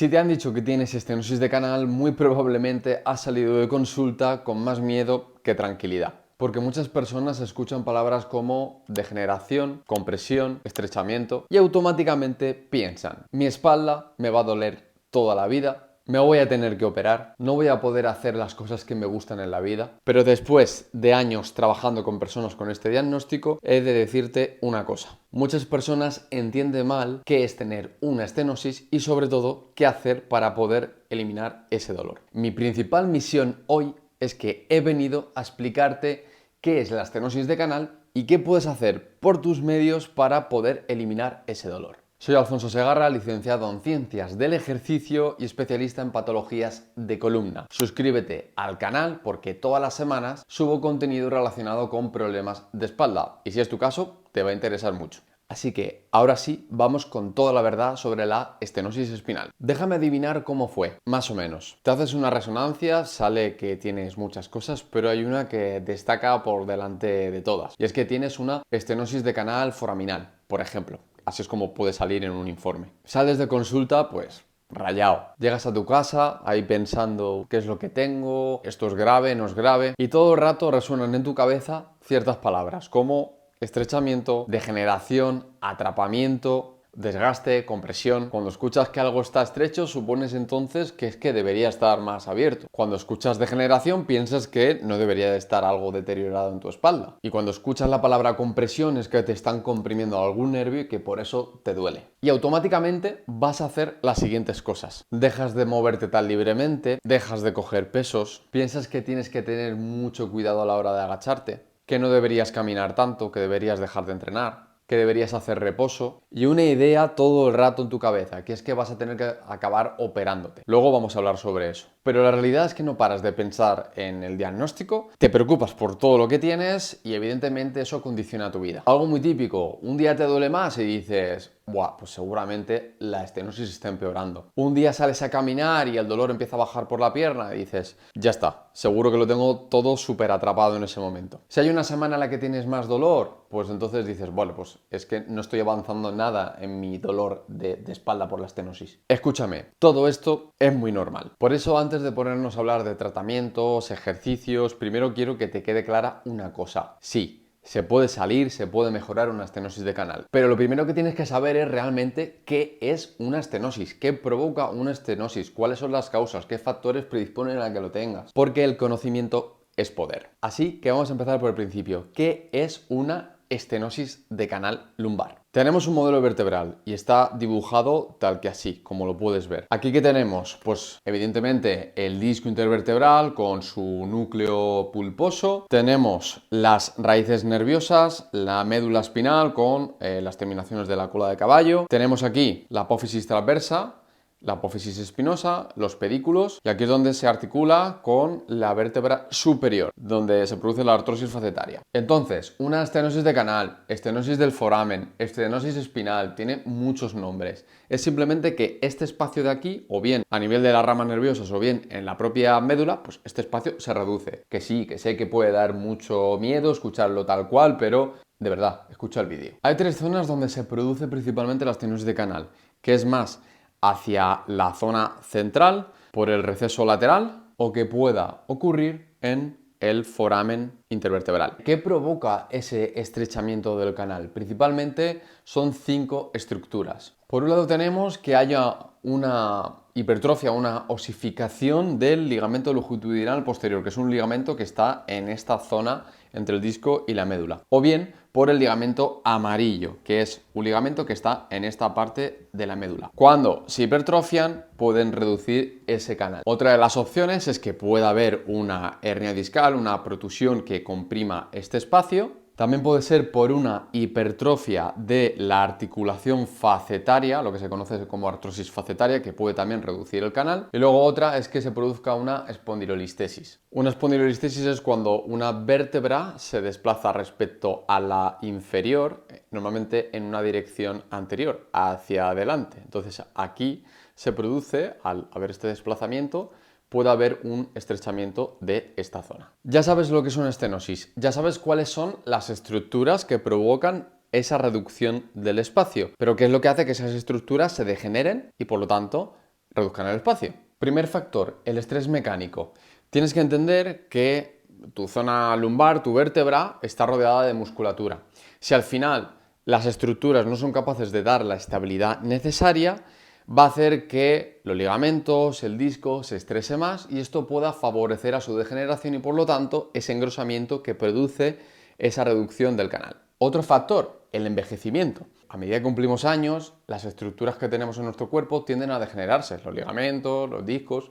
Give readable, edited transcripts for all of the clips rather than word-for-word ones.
Si te han dicho que tienes estenosis de canal, muy probablemente has salido de consulta con más miedo que tranquilidad. Porque muchas personas escuchan palabras como degeneración, compresión, estrechamiento y automáticamente piensan, mi espalda me va a doler toda la vida, me voy a tener que operar, no voy a poder hacer las cosas que me gustan en la vida. Pero después de años trabajando con personas con este diagnóstico, he de decirte una cosa. Muchas personas entienden mal qué es tener una estenosis y sobre todo qué hacer para poder eliminar ese dolor. Mi principal misión hoy es que he venido a explicarte qué es la estenosis de canal y qué puedes hacer por tus medios para poder eliminar ese dolor. Soy Alfonso Segarra, licenciado en Ciencias del Ejercicio y especialista en patologías de columna. Suscríbete al canal porque todas las semanas subo contenido relacionado con problemas de espalda y si es tu caso, te va a interesar mucho. Así que ahora sí, vamos con toda la verdad sobre la estenosis espinal. Déjame adivinar cómo fue, más o menos. Te haces una resonancia, sale que tienes muchas cosas, pero hay una que destaca por delante de todas. Y es que tienes una estenosis de canal foraminal, por ejemplo. Así es como puede salir en un informe. Sales de consulta, pues rayado. Llegas a tu casa, ahí pensando qué es lo que tengo, esto es grave, no es grave, y todo el rato resuenan en tu cabeza ciertas palabras como estrechamiento, degeneración, atrapamiento, desgaste, compresión. Cuando escuchas que algo está estrecho, supones entonces que es que debería estar más abierto. Cuando escuchas degeneración, piensas que no debería de estar algo deteriorado en tu espalda. Y cuando escuchas la palabra compresión, es que te están comprimiendo algún nervio y que por eso te duele. Y automáticamente vas a hacer las siguientes cosas. Dejas de moverte tan libremente, dejas de coger pesos, piensas que tienes que tener mucho cuidado a la hora de agacharte, que no deberías caminar tanto, que deberías dejar de entrenar, que deberías hacer reposo y una idea todo el rato en tu cabeza, que es que vas a tener que acabar operándote. Luego vamos a hablar sobre eso. Pero la realidad es que no paras de pensar en el diagnóstico, te preocupas por todo lo que tienes y evidentemente eso condiciona tu vida. Algo muy típico, un día te duele más y dices, buah, pues seguramente la estenosis está empeorando. Un día sales a caminar y el dolor empieza a bajar por la pierna y dices, ya está, seguro que lo tengo todo súper atrapado en ese momento. Si hay una semana en la que tienes más dolor, pues entonces dices, bueno, pues es que no estoy avanzando nada en mi dolor de espalda por la estenosis. Escúchame, todo esto es muy normal. Por eso antes de ponernos a hablar de tratamientos, ejercicios, primero quiero que te quede clara una cosa. Sí, se puede salir, se puede mejorar una estenosis de canal. Pero lo primero que tienes que saber es realmente qué es una estenosis, qué provoca una estenosis, cuáles son las causas, qué factores predisponen a que lo tengas. Porque el conocimiento es poder. Así que vamos a empezar por el principio. ¿Qué es una estenosis de canal lumbar? Tenemos un modelo vertebral y está dibujado tal que así, como lo puedes ver. Aquí, ¿qué tenemos? Pues evidentemente el disco intervertebral con su núcleo pulposo. Tenemos las raíces nerviosas, la médula espinal con las terminaciones de la cola de caballo. Tenemos aquí la apófisis transversa, la apófisis espinosa, los pedículos, y aquí es donde se articula con la vértebra superior, donde se produce la artrosis facetaria. Entonces, una estenosis de canal, estenosis del foramen, estenosis espinal, tiene muchos nombres. Es simplemente que este espacio de aquí, o bien a nivel de las ramas nerviosas, o bien en la propia médula, pues este espacio se reduce. Que sí, que sé que puede dar mucho miedo escucharlo tal cual, pero de verdad, escucha el vídeo. Hay tres zonas donde se produce principalmente la estenosis de canal, que es más hacia la zona central por el receso lateral o que pueda ocurrir en el foramen intervertebral. ¿Qué provoca ese estrechamiento del canal? Principalmente son 5 estructuras. Por un lado tenemos que haya una hipertrofia, una osificación del ligamento longitudinal posterior, que es un ligamento que está en esta zona entre el disco y la médula. O bien por el ligamento amarillo, que es un ligamento que está en esta parte de la médula. Cuando se hipertrofian, pueden reducir ese canal. Otra de las opciones es que pueda haber una hernia discal, una protusión que comprima este espacio. También puede ser por una hipertrofia de la articulación facetaria, lo que se conoce como artrosis facetaria, que puede también reducir el canal. Y luego otra es que se produzca una espondilolistesis. Una espondilolistesis es cuando una vértebra se desplaza respecto a la inferior, normalmente en una dirección anterior, hacia adelante. Entonces aquí se produce, al haber este desplazamiento, puede haber un estrechamiento de esta zona. Ya sabes lo que es una estenosis, ya sabes cuáles son las estructuras que provocan esa reducción del espacio, pero ¿qué es lo que hace que esas estructuras se degeneren y por lo tanto reduzcan el espacio. Primer factor, el estrés mecánico. Tienes que entender que tu zona lumbar, tu vértebra, está rodeada de musculatura. Si al final las estructuras no son capaces de dar la estabilidad necesaria, va a hacer que los ligamentos, el disco se estrese más y esto pueda favorecer a su degeneración y por lo tanto ese engrosamiento que produce esa reducción del canal. Otro factor, el envejecimiento. A medida que cumplimos años, las estructuras que tenemos en nuestro cuerpo tienden a degenerarse, los ligamentos, los discos.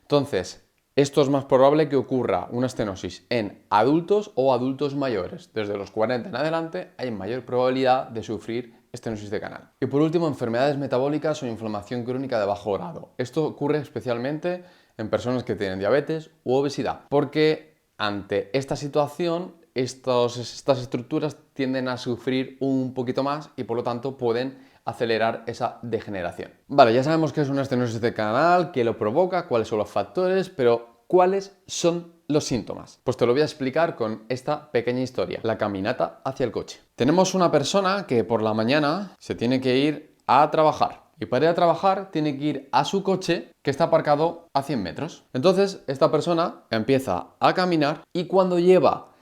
Entonces, esto es más probable que ocurra una estenosis en adultos o adultos mayores. Desde los 40 en adelante hay mayor probabilidad de sufrir estenosis de canal. Y por último, enfermedades metabólicas o inflamación crónica de bajo grado. Esto ocurre especialmente en personas que tienen diabetes u obesidad, porque ante esta situación estas estructuras tienden a sufrir un poquito más y por lo tanto pueden acelerar esa degeneración. Vale, ya sabemos qué es una estenosis de canal, qué lo provoca, cuáles son los factores, pero ¿cuáles son los síntomas? Pues te lo voy a explicar con esta pequeña historia, la caminata hacia el coche. Tenemos una persona que por la mañana se tiene que ir a trabajar. Y para ir a trabajar tiene que ir a su coche que está aparcado a 100 metros. Entonces esta persona empieza a caminar y cuando lleva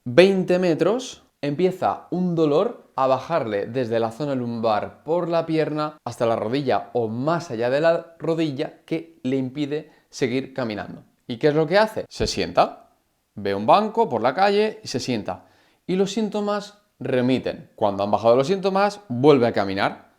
20 metros empieza un dolor a bajarle desde la zona lumbar por la pierna hasta la rodilla o más allá de la rodilla que le impide seguir caminando. ¿Y qué es lo que hace? Se sienta, ve un banco por la calle y se sienta. Y los síntomas remiten. Cuando han bajado los síntomas, vuelve a caminar.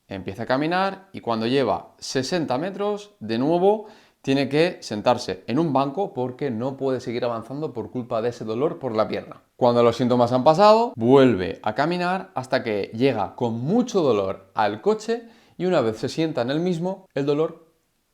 Empieza a caminar y cuando lleva 60 metros, de nuevo tiene que sentarse en un banco porque no puede seguir avanzando por culpa de ese dolor por la pierna. Cuando los síntomas han pasado, vuelve a caminar hasta que llega con mucho dolor al coche y una vez se sienta en el mismo, el dolor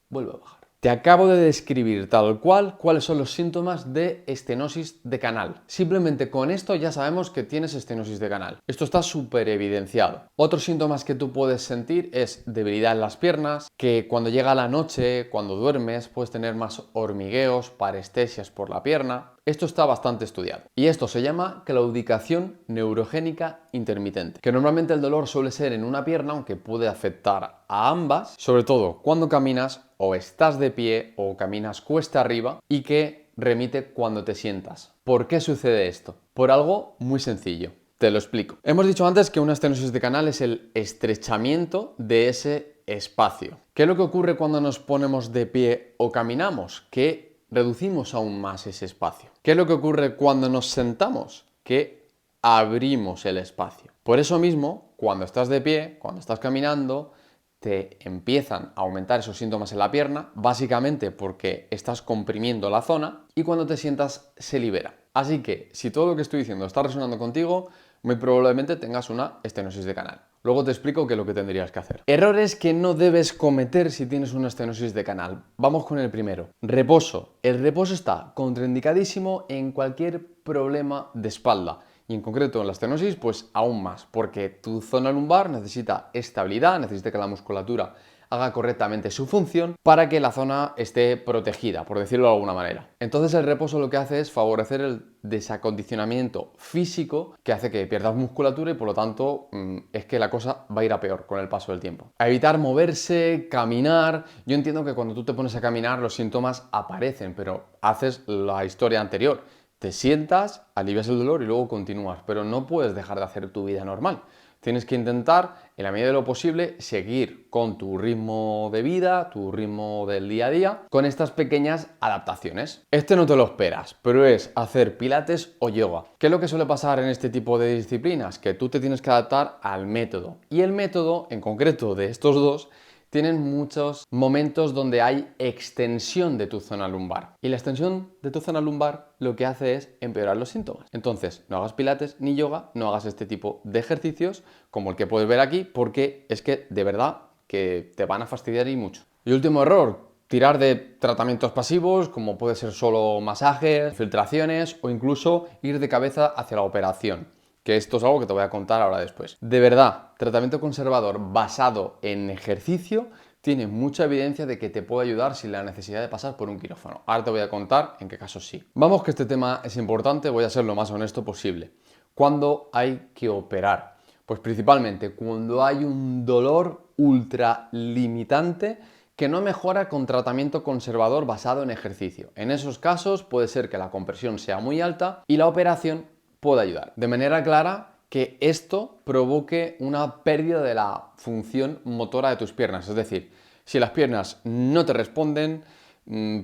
vuelve a bajar. Te acabo de describir tal cual cuáles son los síntomas de estenosis de canal. Simplemente con esto ya sabemos que tienes estenosis de canal. Esto está súper evidenciado. Otros síntomas que tú puedes sentir es debilidad en las piernas, que cuando llega la noche, cuando duermes, puedes tener más hormigueos, parestesias por la pierna. Esto está bastante estudiado. Y esto se llama claudicación neurogénica intermitente, que normalmente el dolor suele ser en una pierna, aunque puede afectar a ambas, sobre todo cuando caminas o estás de pie o caminas cuesta arriba y que remite cuando te sientas. ¿Por qué sucede esto? Por algo muy sencillo. Te lo explico. Hemos dicho antes que una estenosis de canal es el estrechamiento de ese espacio. ¿Qué es lo que ocurre cuando nos ponemos de pie o caminamos? Que reducimos aún más ese espacio. ¿Qué es lo que ocurre cuando nos sentamos? Que abrimos el espacio. Por eso mismo, cuando estás de pie, cuando estás caminando, te empiezan a aumentar esos síntomas en la pierna, básicamente porque estás comprimiendo la zona y cuando te sientas se libera. Así que si todo lo que estoy diciendo está resonando contigo, muy probablemente tengas una estenosis de canal. Luego te explico qué es lo que tendrías que hacer. Errores que no debes cometer si tienes una estenosis de canal. Vamos con el primero. Reposo. El reposo está contraindicadísimo en cualquier problema de espalda. Y en concreto en la estenosis, pues aún más, porque tu zona lumbar necesita estabilidad, necesita que la musculatura haga correctamente su función para que la zona esté protegida, por decirlo de alguna manera. Entonces el reposo lo que hace es favorecer el desacondicionamiento físico que hace que pierdas musculatura y por lo tanto es que la cosa va a ir a peor con el paso del tiempo. A evitar moverse, caminar. Yo entiendo que cuando tú te pones a caminar los síntomas aparecen, pero haces la historia anterior. Te sientas, alivias el dolor y luego continúas, pero no puedes dejar de hacer tu vida normal. Tienes que intentar, en la medida de lo posible, seguir con tu ritmo de vida, tu ritmo del día a día, con estas pequeñas adaptaciones. Este no te lo esperas, pero es hacer pilates o yoga. ¿Qué es lo que suele pasar en este tipo de disciplinas? Que tú te tienes que adaptar al método. Y el método, en concreto de estos dos, tienen muchos momentos donde hay extensión de tu zona lumbar. Y la extensión de tu zona lumbar lo que hace es empeorar los síntomas. Entonces, no hagas pilates ni yoga, no hagas este tipo de ejercicios como el que puedes ver aquí, porque es que de verdad que te van a fastidiar y mucho. Y último error, tirar de tratamientos pasivos, como puede ser solo masajes, filtraciones o incluso ir de cabeza hacia la operación. Que esto es algo que te voy a contar ahora después. De verdad, tratamiento conservador basado en ejercicio tiene mucha evidencia de que te puede ayudar sin la necesidad de pasar por un quirófano. Ahora te voy a contar en qué casos sí. Vamos, que este tema es importante, voy a ser lo más honesto posible. ¿Cuándo hay que operar? Pues principalmente cuando hay un dolor ultra limitante que no mejora con tratamiento conservador basado en ejercicio. En esos casos puede ser que la compresión sea muy alta y la operación pueda ayudar. De manera clara, que esto provoque una pérdida de la función motora de tus piernas. Es decir, si las piernas no te responden,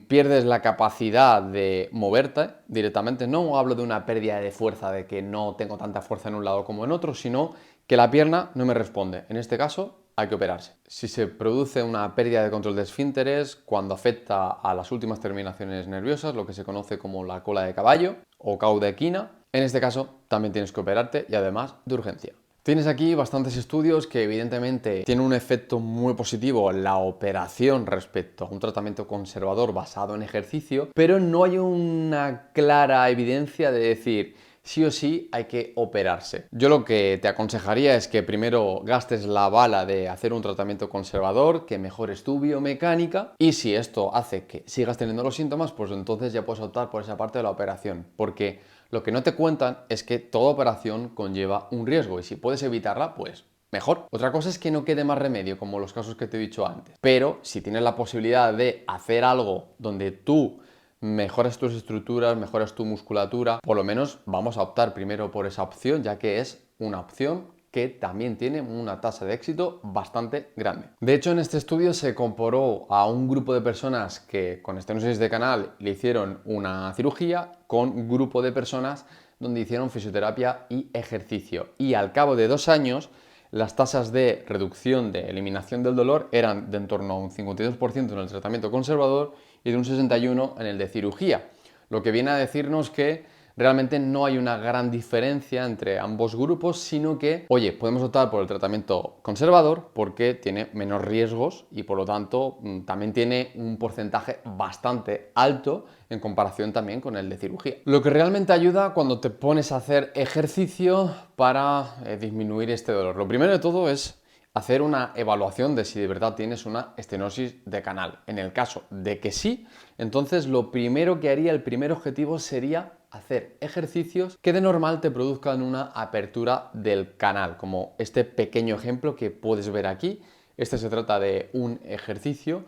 pierdes la capacidad de moverte directamente. No hablo de una pérdida de fuerza, de que no tengo tanta fuerza en un lado como en otro, sino que la pierna no me responde. En este caso, hay que operarse. Si se produce una pérdida de control de esfínteres cuando afecta a las últimas terminaciones nerviosas, lo que se conoce como la cola de caballo o cauda equina, en este caso también tienes que operarte y además de urgencia. Tienes aquí bastantes estudios que evidentemente tienen un efecto muy positivo en la operación respecto a un tratamiento conservador basado en ejercicio, pero no hay una clara evidencia de decir sí o sí hay que operarse. Yo lo que te aconsejaría es que primero gastes la bala de hacer un tratamiento conservador, que mejores tu biomecánica, y si esto hace que sigas teniendo los síntomas, pues entonces ya puedes optar por esa parte de la operación, porque lo que no te cuentan es que toda operación conlleva un riesgo y si puedes evitarla, pues mejor. Otra cosa es que no quede más remedio, como los casos que te he dicho antes. Pero si tienes la posibilidad de hacer algo donde tú mejoras tus estructuras, mejoras tu musculatura, por lo menos vamos a optar primero por esa opción, ya que es una opción que también tiene una tasa de éxito bastante grande. De hecho, en este estudio se comparó a un grupo de personas que con estenosis de canal le hicieron una cirugía con un grupo de personas donde hicieron fisioterapia y ejercicio. Y al cabo de 2 años, las tasas de reducción de eliminación del dolor eran de en torno a un 52% en el tratamiento conservador y de un 61% en el de cirugía. Lo que viene a decirnos que realmente no hay una gran diferencia entre ambos grupos, sino que, oye, podemos optar por el tratamiento conservador porque tiene menos riesgos y por lo tanto también tiene un porcentaje bastante alto en comparación también con el de cirugía. Lo que realmente ayuda cuando te pones a hacer ejercicio para disminuir este dolor. Lo primero de todo es hacer una evaluación de si de verdad tienes una estenosis de canal. En el caso de que sí, entonces lo primero que haría, el primer objetivo sería hacer ejercicios que de normal te produzcan una apertura del canal, como este pequeño ejemplo que puedes ver aquí. Este se trata de un ejercicio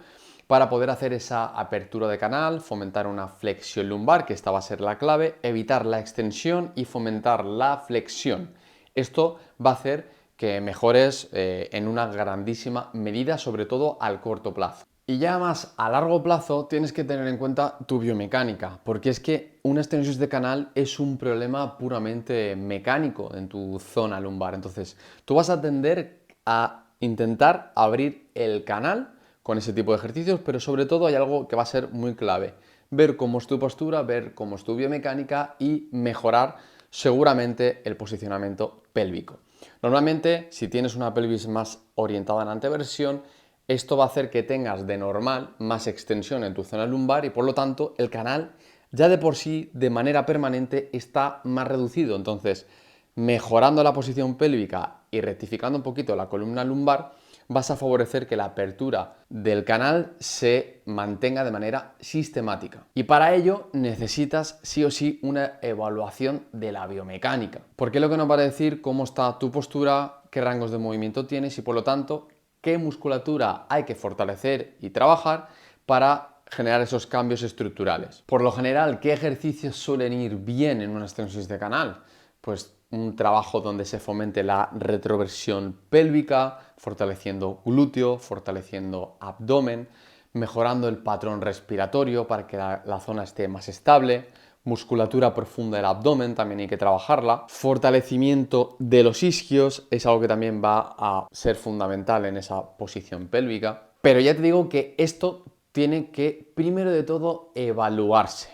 para poder hacer esa apertura de canal, fomentar una flexión lumbar, que esta va a ser la clave, evitar la extensión y fomentar la flexión. Esto va a hacer que mejores en una grandísima medida, sobre todo al corto plazo. Y ya más a largo plazo tienes que tener en cuenta tu biomecánica, porque es que una estenosis de canal es un problema puramente mecánico en tu zona lumbar. Entonces, tú vas a tender a intentar abrir el canal con ese tipo de ejercicios, pero sobre todo hay algo que va a ser muy clave. Ver cómo es tu postura, ver cómo es tu biomecánica y mejorar seguramente el posicionamiento pélvico. Normalmente, si tienes una pelvis más orientada en anteversión, esto va a hacer que tengas de normal más extensión en tu zona lumbar y por lo tanto el canal ya de por sí de manera permanente está más reducido. Entonces, mejorando la posición pélvica y rectificando un poquito la columna lumbar, vas a favorecer que la apertura del canal se mantenga de manera sistemática. Y para ello necesitas sí o sí una evaluación de la biomecánica, porque es lo que nos va a decir cómo está tu postura, qué rangos de movimiento tienes y por lo tanto qué musculatura hay que fortalecer y trabajar para generar esos cambios estructurales. Por lo general, ¿qué ejercicios suelen ir bien en una estenosis de canal? Pues un trabajo donde se fomente la retroversión pélvica, fortaleciendo glúteo, fortaleciendo abdomen, mejorando el patrón respiratorio para que la zona esté más estable, musculatura profunda del abdomen, también hay que trabajarla, fortalecimiento de los isquios, es algo que también va a ser fundamental en esa posición pélvica. Pero ya te digo que esto tiene que, primero de todo, evaluarse.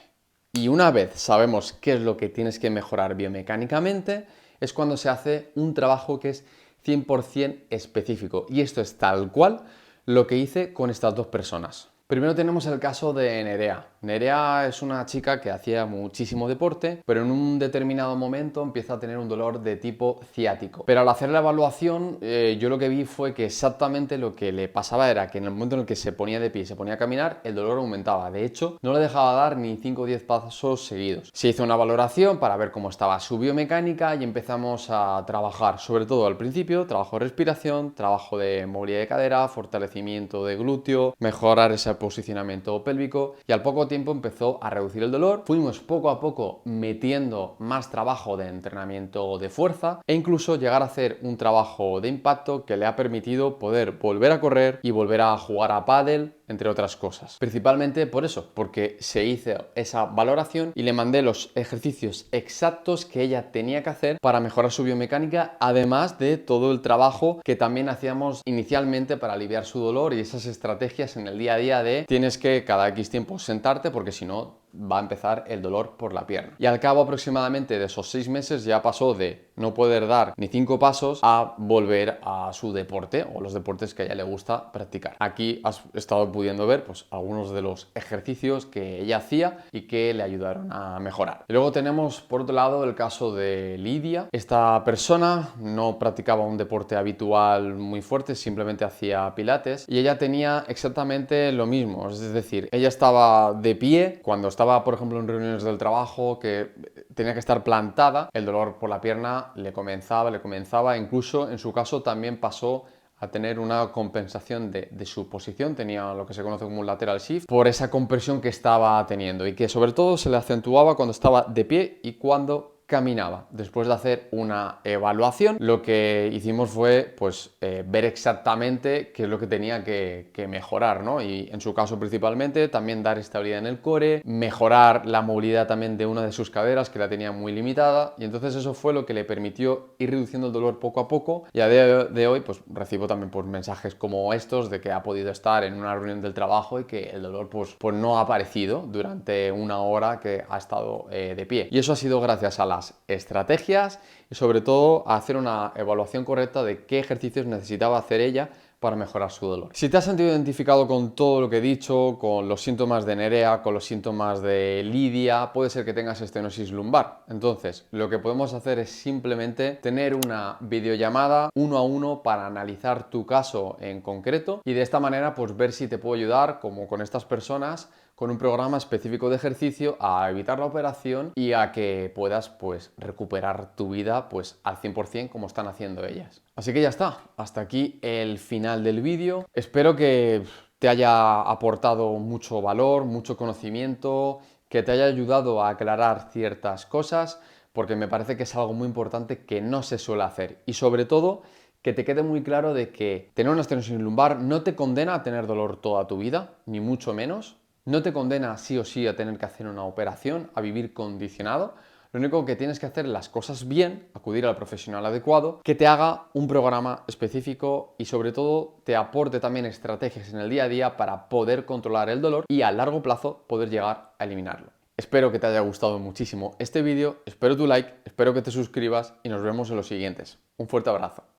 Y una vez sabemos qué es lo que tienes que mejorar biomecánicamente, es cuando se hace un trabajo que es 100% específico. Y esto es tal cual lo que hice con estas dos personas. Primero tenemos el caso de Nerea. Nerea es una chica que hacía muchísimo deporte, pero en un determinado momento empieza a tener un dolor de tipo ciático. Pero al hacer la evaluación, yo lo que vi fue que exactamente lo que le pasaba era que en el momento en el que se ponía de pie y se ponía a caminar, el dolor aumentaba. De hecho, no le dejaba dar ni 5 o 10 pasos seguidos. Se hizo una valoración para ver cómo estaba su biomecánica y empezamos a trabajar, sobre todo al principio, trabajo de respiración, trabajo de movilidad de cadera, fortalecimiento de glúteo, mejorar ese posicionamiento pélvico, y al poco tiempo empezó a reducir el dolor. Fuimos poco a poco metiendo más trabajo de entrenamiento de fuerza e incluso llegar a hacer un trabajo de impacto que le ha permitido poder volver a correr y volver a jugar a pádel, entre otras cosas. Principalmente por eso, porque se hizo esa valoración y le mandé los ejercicios exactos que ella tenía que hacer para mejorar su biomecánica, además de todo el trabajo que también hacíamos inicialmente para aliviar su dolor y esas estrategias en el día a día de tienes que cada X tiempo sentarte porque si no va a empezar el dolor por la pierna. Y al cabo aproximadamente de esos 6 meses ya pasó de no poder dar ni 5 pasos a volver a su deporte o los deportes que a ella le gusta practicar. Aquí has estado pudiendo ver pues algunos de los ejercicios que ella hacía y que le ayudaron a mejorar. Y luego tenemos por otro lado el caso de Lidia. Esta persona no practicaba un deporte habitual muy fuerte, simplemente hacía pilates y ella tenía exactamente lo mismo. Es decir, ella estaba de pie cuando estaba por ejemplo en reuniones del trabajo que tenía que estar plantada, el dolor por la pierna le comenzaba, incluso en su caso también pasó a tener una compensación de su posición, tenía lo que se conoce como un lateral shift, por esa compresión que estaba teniendo y que sobre todo se le acentuaba cuando estaba de pie y cuando caminaba. Después de hacer una evaluación, lo que hicimos fue pues ver exactamente qué es lo que tenía que mejorar, ¿no? Y en su caso principalmente también dar estabilidad en el core, mejorar la movilidad también de una de sus caderas que la tenía muy limitada, y entonces eso fue lo que le permitió ir reduciendo el dolor poco a poco, y a día de hoy pues recibo también pues mensajes como estos de que ha podido estar en una reunión del trabajo y que el dolor pues no ha aparecido durante una hora que ha estado de pie, y eso ha sido gracias a las estrategias y sobre todo a hacer una evaluación correcta de qué ejercicios necesitaba hacer ella para mejorar su dolor. Si te has sentido identificado con todo lo que he dicho, con los síntomas de Nerea, con los síntomas de Lidia, puede ser que tengas estenosis lumbar. Entonces, lo que podemos hacer es simplemente tener una videollamada 1 a 1 para analizar tu caso en concreto y de esta manera pues ver si te puedo ayudar, como con estas personas, con un programa específico de ejercicio a evitar la operación y a que puedas pues recuperar tu vida pues al 100% como están haciendo ellas. Así que ya está, hasta aquí el final del vídeo. Espero que te haya aportado mucho valor, mucho conocimiento, que te haya ayudado a aclarar ciertas cosas, porque me parece que es algo muy importante que no se suele hacer. Y sobre todo, que te quede muy claro de que tener una estenosis lumbar no te condena a tener dolor toda tu vida, ni mucho menos. No te condena sí o sí a tener que hacer una operación, a vivir condicionado. Lo único que tienes que hacer las cosas bien, acudir al profesional adecuado, que te haga un programa específico y sobre todo te aporte también estrategias en el día a día para poder controlar el dolor y a largo plazo poder llegar a eliminarlo. Espero que te haya gustado muchísimo este vídeo, espero tu like, espero que te suscribas y nos vemos en los siguientes. Un fuerte abrazo.